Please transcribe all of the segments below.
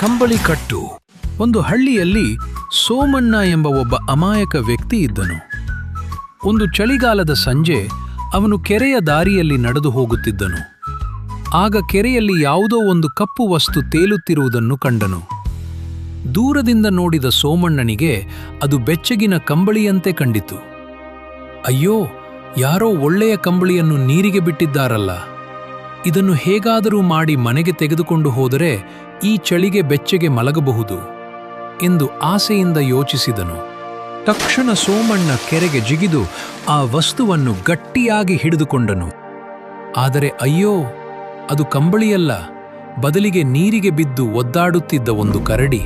ಕಂಬಳಿ ಕಟ್ಟು. ಒಂದು ಹಳ್ಳಿಯಲ್ಲಿ ಸೋಮಣ್ಣ ಎಂಬ ಒಬ್ಬ ಅಮಾಯಕ ವ್ಯಕ್ತಿ ಇದ್ದನು. ಒಂದು ಚಳಿಗಾಲದ ಸಂಜೆ ಅವನು ಕೆರೆಯ ದಾರಿಯಲ್ಲಿ ನಡೆದು ಹೋಗುತ್ತಿದ್ದನು. ಆಗ ಕೆರೆಯಲ್ಲಿ ಯಾವುದೋ ಒಂದು ಕಪ್ಪು ವಸ್ತು ತೇಲುತ್ತಿರುವುದನ್ನು ಕಂಡನು. ದೂರದಿಂದ ನೋಡಿದ ಸೋಮಣ್ಣನಿಗೆ ಅದು ಬೆಚ್ಚಗಿನ ಕಂಬಳಿಯಂತೆ ಕಂಡಿತು. ಅಯ್ಯೋ, ಯಾರೋ ಒಳ್ಳೆಯ ಕಂಬಳಿಯನ್ನು ನೀರಿಗೆ ಬಿಟ್ಟಿದ್ದಾರಲ್ಲ, ಇದನ್ನು ಹೇಗಾದರೂ ಮಾಡಿ ಮನೆಗೆ ತೆಗೆದುಕೊಂಡು ಹೋದರೆ ಈ ಚಳಿಗೆ ಬೆಚ್ಚಗೆ ಮಲಗಬಹುದು ಎಂದು ಆಸೆಯಿಂದ ಯೋಚಿಸಿದನು. ತಕ್ಷಣ ಸೋಮಣ್ಣ ಕೆರೆಗೆ ಜಿಗಿದು ಆ ವಸ್ತುವನ್ನು ಗಟ್ಟಿಯಾಗಿ ಹಿಡಿದುಕೊಂಡನು. ಆದರೆ ಅಯ್ಯೋ, ಅದು ಕಂಬಳಿಯಲ್ಲ, ಬದಲಿಗೆ ನೀರಿಗೆ ಬಿದ್ದು ಒದ್ದಾಡುತ್ತಿದ್ದ ಒಂದು ಕರಡಿ.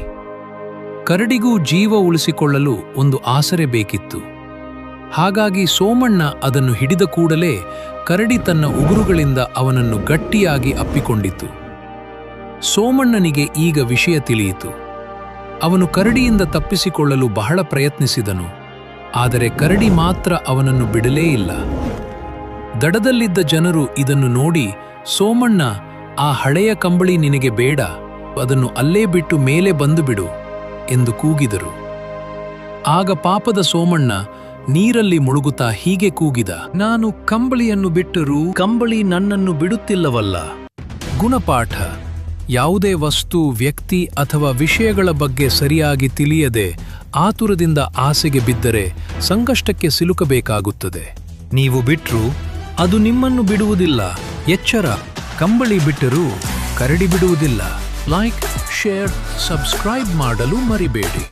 ಕರಡಿಗೂ ಜೀವ ಉಳಿಸಿಕೊಳ್ಳಲು ಒಂದು ಆಸರೆ ಬೇಕಿತ್ತು. ಹಾಗಾಗಿ ಸೋಮಣ್ಣ ಅದನ್ನು ಹಿಡಿದ ಕೂಡಲೇ ಕರಡಿ ತನ್ನ ಉಗುರುಗಳಿಂದ ಅವನನ್ನು ಗಟ್ಟಿಯಾಗಿ ಅಪ್ಪಿಕೊಂಡಿತು. ಸೋಮಣ್ಣನಿಗೆ ಈಗ ವಿಷಯ ತಿಳಿಯಿತು. ಅವನು ಕರಡಿಯಿಂದ ತಪ್ಪಿಸಿಕೊಳ್ಳಲು ಬಹಳ ಪ್ರಯತ್ನಿಸಿದನು. ಆದರೆ ಕರಡಿ ಮಾತ್ರ ಅವನನ್ನು ಬಿಡಲೇ ಇಲ್ಲ. ದಡದಲ್ಲಿದ್ದ ಜನರು ಇದನ್ನು ನೋಡಿ, ಸೋಮಣ್ಣ, ಆ ಹಳೆಯ ಕಂಬಳಿ ನಿನಗೆ ಬೇಡ, ಅದನ್ನು ಅಲ್ಲೇ ಬಿಟ್ಟು ಮೇಲೆ ಬಂದು ಬಿಡು ಎಂದು ಕೂಗಿದರು. ಆಗ ಪಾಪದ ಸೋಮಣ್ಣ ನೀರಲ್ಲಿ ಮುಳುಗುತ್ತಾ ಹೀಗೆ ಕೂಗಿದ, ನಾನು ಕಂಬಳಿಯನ್ನು ಬಿಟ್ಟರೂ ಕಂಬಳಿ ನನ್ನನ್ನು ಬಿಡುತ್ತಿಲ್ಲವಲ್ಲ. ಗುಣಪಾಠ: ಯಾವುದೇ ವಸ್ತು, ವ್ಯಕ್ತಿ ಅಥವಾ ವಿಷಯಗಳ ಬಗ್ಗೆ ಸರಿಯಾಗಿ ತಿಳಿಯದೆ ಆತುರದಿಂದ ಆಸೆಗೆ ಬಿದ್ದರೆ ಸಂಕಷ್ಟಕ್ಕೆ ಸಿಲುಕಬೇಕಾಗುತ್ತದೆ. ನೀವು ಬಿಟ್ರೂ ಅದು ನಿಮ್ಮನ್ನು ಬಿಡುವುದಿಲ್ಲ. ಎಚ್ಚರ: ಕಂಬಳಿ ಬಿಟ್ಟರೂ ಕರಡಿ ಬಿಡುವುದಿಲ್ಲ. ಲೈಕ್, ಶೇರ್, ಸಬ್ಸ್ಕ್ರೈಬ್ ಮಾಡಲು ಮರಿಬೇಡಿ.